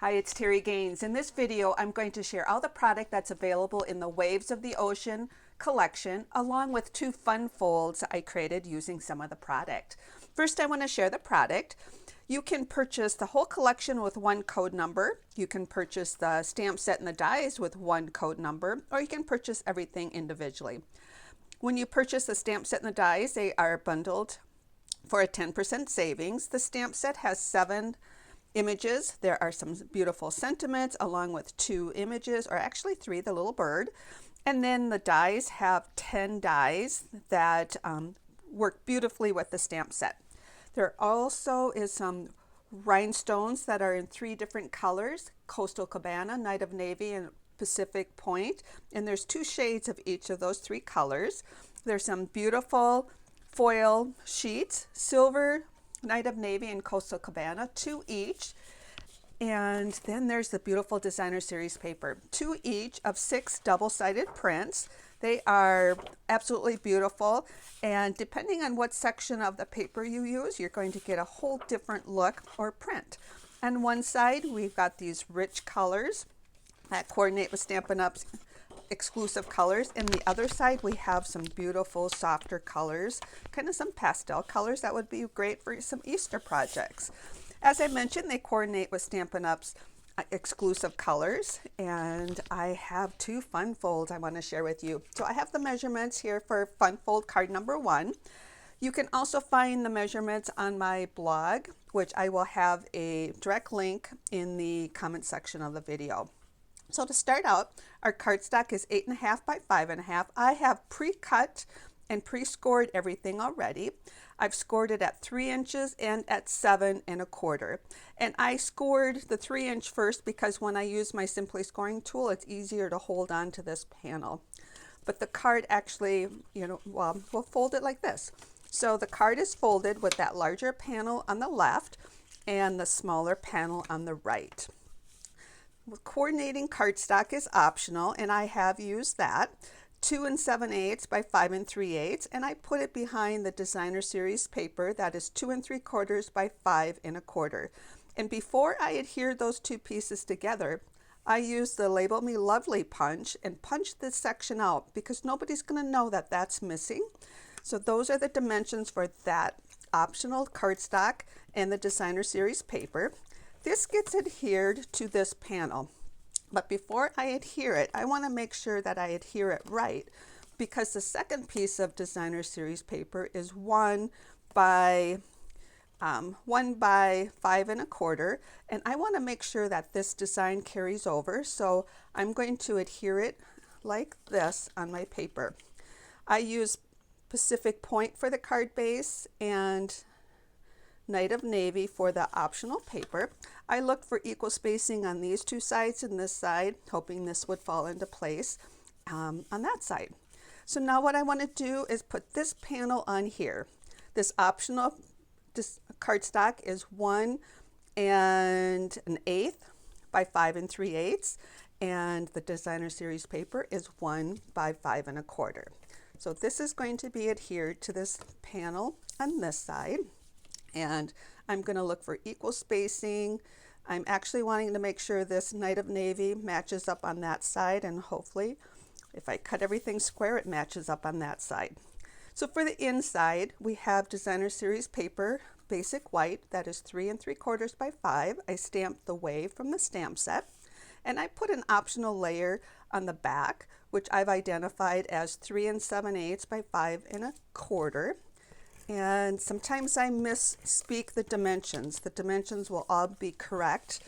Hi, it's Terry Gaines. In this video, I'm going to share all the product that's available in the Waves of the Ocean collection, along with 2 fun folds I created using some of the product. First, I want to share the product. You can purchase the whole collection with 1 code number. You can purchase the stamp set and the dies with 1 code number, or you can purchase everything individually. When you purchase the stamp set and the dies, they are bundled for a 10% savings. The stamp set has 7 images. There are some beautiful sentiments along with 2 images, or actually 3, the little bird. And then the dies have 10 dies that work beautifully with the stamp set. There also is some rhinestones that are in 3 different colors: Coastal Cabana, Night of Navy, and Pacific Point. And there's 2 shades of each of those 3 colors. There's some beautiful foil sheets, silver, Night of Navy, and Coastal Cabana, 2 each. And then there's the beautiful designer series paper, 2 each of 6 double-sided prints. They are absolutely beautiful, and depending on what section of the paper you use, you're going to get a whole different look or print. On one side, we've got these rich colors that coordinate with Stampin' Up's exclusive colors, and the other side we have some beautiful softer colors, kind of some pastel colors that would be great for some Easter projects. As I mentioned, they coordinate with Stampin' Up's exclusive colors, and I have 2 fun folds I want to share with you. So I have the measurements here for fun fold card number 1. You can also find the measurements on my blog, which I will have a direct link in the comment section of the video. So to start out, our cardstock is 8.5 by 5.5. I have pre-cut and pre-scored everything already. I've scored it at 3 inches and at 7.25. And I scored the 3-inch first because when I use my Simply Scoring tool, it's easier to hold on to this panel. But the card actually, we'll fold it like this. So the card is folded with that larger panel on the left and the smaller panel on the right. Coordinating cardstock is optional, and I have used that. 2 7/8 by 5 3/8, and I put it behind the designer series paper that is 2 3/4 by 5 1/4. And before I adhere those 2 pieces together, I use the Label Me Lovely punch and punch this section out because nobody's going to know that that's missing. So those are the dimensions for that optional cardstock and the designer series paper. This gets adhered to this panel. But before I adhere it, I want to make sure that I adhere it right, because the second piece of designer series paper is 1 by 5 1/4, and I want to make sure that this design carries over. So I'm going to adhere it like this on my paper. I use Pacific Point for the card base and Night of Navy for the optional paper. I look for equal spacing on these 2 sides and this side, hoping this would fall into place on that side. So now what I want to do is put this panel on here. This optional cardstock is 1 1/8 by 5 3/8, and the designer series paper is 1 by 5 1/4. So this is going to be adhered to this panel on this side. And I'm going to look for equal spacing. I'm actually wanting to make sure this Night of Navy matches up on that side, and hopefully if I cut everything square, it matches up on that side. So for the inside, we have designer series paper, basic white, that is 3 3/4 by 5. I stamped the wave from the stamp set, and I put an optional layer on the back, which I've identified as 3 7/8 by 5 1/4. And sometimes I misspeak the dimensions. The dimensions will all be correct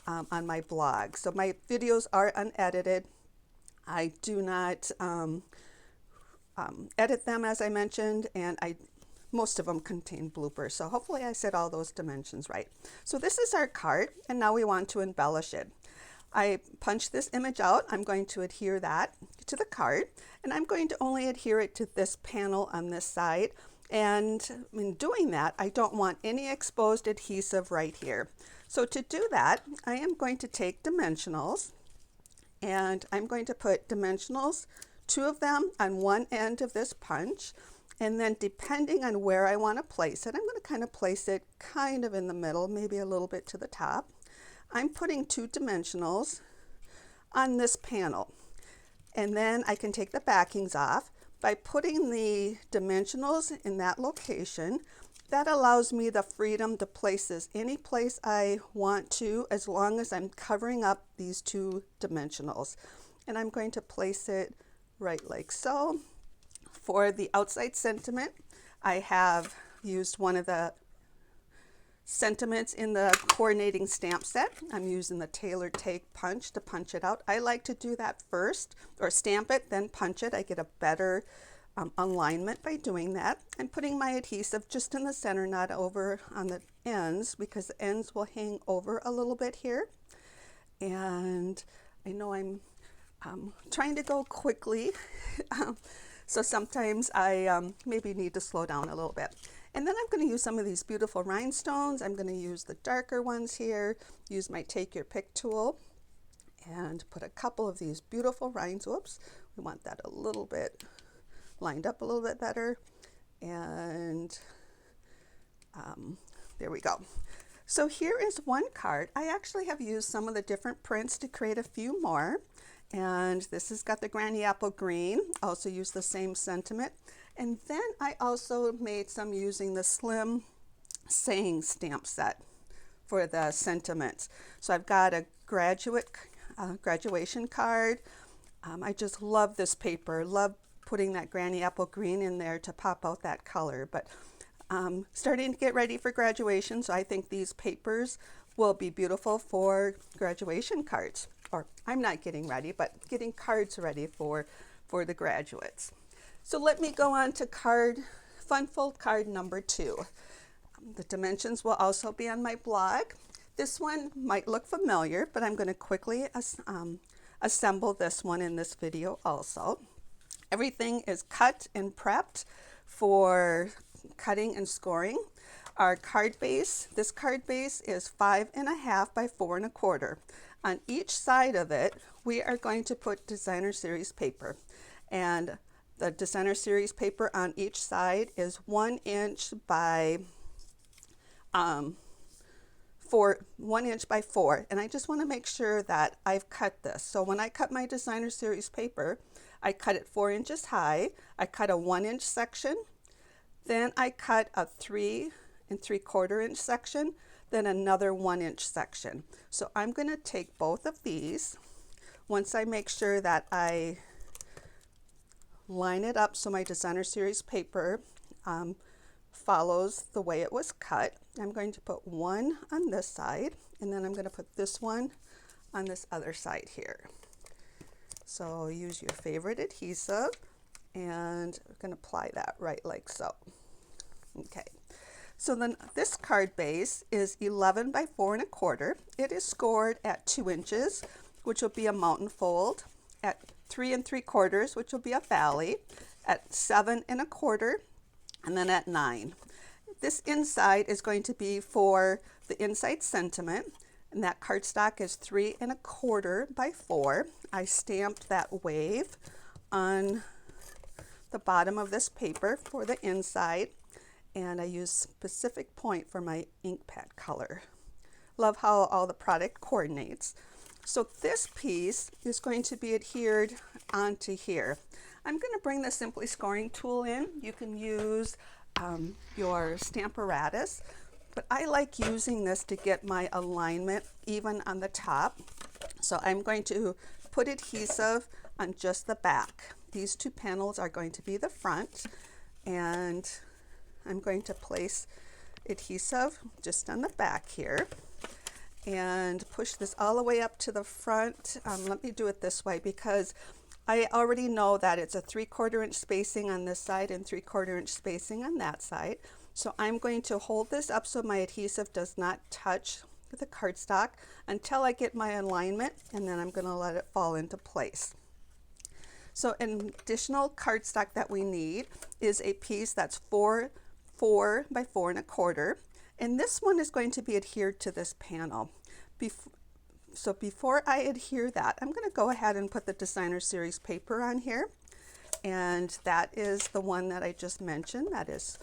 on my blog. So my videos are unedited. I do not edit them, as I mentioned, and most of them contain bloopers. So hopefully I said all those dimensions right. So this is our card, and now we want to embellish it. I punch this image out. I'm going to adhere that to the card, and I'm going to only adhere it to this panel on this side. And in doing that, I don't want any exposed adhesive right here. So to do that, I am going to take dimensionals, and I'm going to put dimensionals, 2 of them on one end of this punch, and then depending on where I want to place it, I'm going to kind of place it kind of in the middle, maybe a little bit to the top. I'm putting 2 dimensionals on this panel. And then I can take the backings off. By putting the dimensionals in that location, that allows me the freedom to place this any place I want to, as long as I'm covering up these 2 dimensionals. And I'm going to place it right like so. For the outside sentiment, I have used one of the sentiments in the coordinating stamp set. I'm using the Tailor Take Punch to punch it out. I like to do that first, or stamp it, then punch it. I get a better alignment by doing that. I'm putting my adhesive just in the center, not over on the ends, because the ends will hang over a little bit here. And I know I'm trying to go quickly, so sometimes I maybe need to slow down a little bit. And then I'm going to use some of these beautiful rhinestones. I'm going to use the darker ones here, use my Take Your Pick tool, and put a couple of these beautiful rhinestones. Whoops, we want that a little bit lined up a little bit better. And there we go. So here is one card. I actually have used some of the different prints to create a few more. And this has got the Granny Apple Green, also used the same sentiment. And then I also made some using the Slim Saying stamp set for the sentiments. So I've got a graduation card. I just love this paper, love putting that Granny Apple Green in there to pop out that color. But starting to get ready for graduation, so I think these papers will be beautiful for graduation cards. Or I'm not getting ready, but getting cards ready for the graduates. So let me go on to Fun Fold card number 2. The dimensions will also be on my blog. This one might look familiar, but I'm going to quickly assemble this one in this video also. Everything is cut and prepped for cutting and scoring. Our card base, this card base is 5.5 by 4 1/4. On each side of it, we are going to put designer series paper. And the designer series paper on each side is 1 inch by 1 inch by 4. And I just want to make sure that I've cut this. So when I cut my designer series paper, I cut it 4 inches high. I cut a 1 inch section. Then I cut a 3 3/4 inch section, then another 1 inch section. So I'm going to take both of these. Once I make sure that I line it up so my designer series paper follows the way it was cut, I'm going to put one on this side, and then I'm going to put this one on this other side here. So use your favorite adhesive, and I'm going to apply that right like so. Okay. So then this card base is 11 by 4 1/4. It is scored at 2 inches, which will be a mountain fold, at 3 3/4, which will be a valley, at 7 1/4, and then at 9. This inside is going to be for the inside sentiment, and that cardstock is 3 1/4 by 4. I stamped that wave on the bottom of this paper for the inside, and I use specific point for my ink pad color. Love how all the product coordinates. So this piece is going to be adhered onto here. I'm going to bring the Simply Scoring tool in. You can use your Stamparatus, but I like using this to get my alignment even on the top. So I'm going to put adhesive on just the back. These 2 panels are going to be the front, and I'm going to place adhesive just on the back here and push this all the way up to the front. Let me do it this way because I already know that it's a 3/4 inch spacing on this side and 3/4 inch spacing on that side. So I'm going to hold this up so my adhesive does not touch the cardstock until I get my alignment, and then I'm going to let it fall into place. So an additional cardstock that we need is a piece that's 4 by 4 1/4, and this one is going to be adhered to this panel. So before I adhere that, I'm going to go ahead and put the designer series paper on here, and that is the one that I just mentioned. That is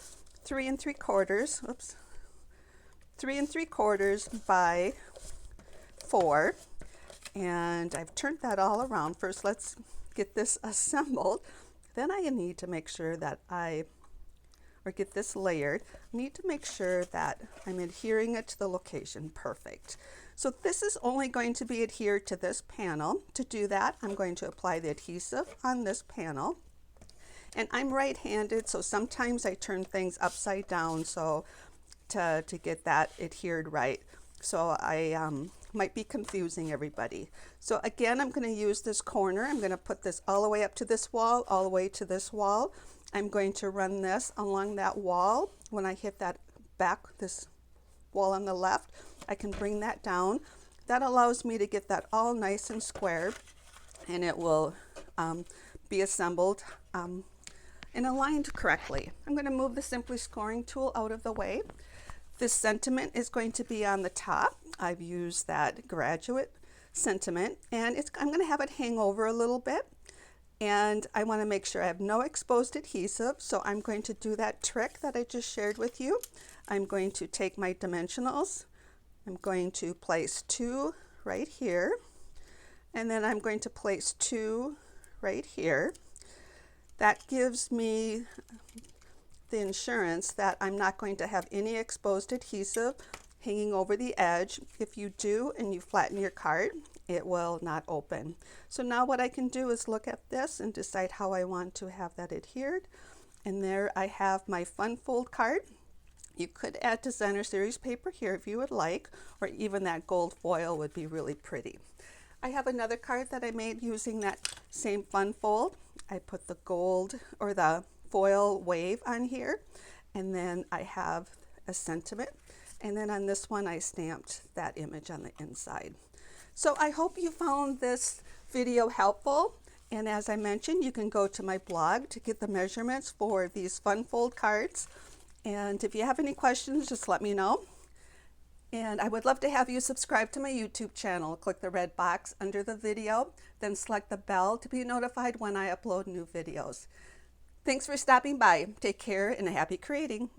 3 3/4, 3 3/4 by 4. And I've turned that all around. First, let's get this assembled. Then I need to make sure that get this layered. I need to make sure that I'm adhering it to the location. Perfect. So this is only going to be adhered to this panel. To do that, I'm going to apply the adhesive on this panel. And I'm right-handed, so sometimes I turn things upside down so to get that adhered right. So I might be confusing everybody. So again, I'm going to use this corner. I'm going to put this all the way up to this wall, all the way to this wall. I'm going to run this along that wall. When I hit that this wall on the left, I can bring that down. That allows me to get that all nice and square, and it will be assembled and aligned correctly. I'm going to move the Simply Scoring tool out of the way. This sentiment is going to be on the top. I've used that graduate sentiment, and I'm going to have it hang over a little bit. And I want to make sure I have no exposed adhesive, so I'm going to do that trick that I just shared with you. I'm going to take my dimensionals. I'm going to place 2 right here, and then I'm going to place 2 right here. That gives me the assurance that I'm not going to have any exposed adhesive hanging over the edge. If you do and you flatten your card, it will not open. So now what I can do is look at this and decide how I want to have that adhered. And there I have my fun fold card. You could add designer series paper here if you would like, or even that gold foil would be really pretty. I have another card that I made using that same fun fold. I put the gold or the foil wave on here, and then I have a sentiment, and then on this one I stamped that image on the inside. So I hope you found this video helpful, and as I mentioned, you can go to my blog to get the measurements for these fun fold cards. And if you have any questions, just let me know. And I would love to have you subscribe to my YouTube channel. Click the red box under the video, then select the bell to be notified when I upload new videos. Thanks for stopping by. Take care and happy creating.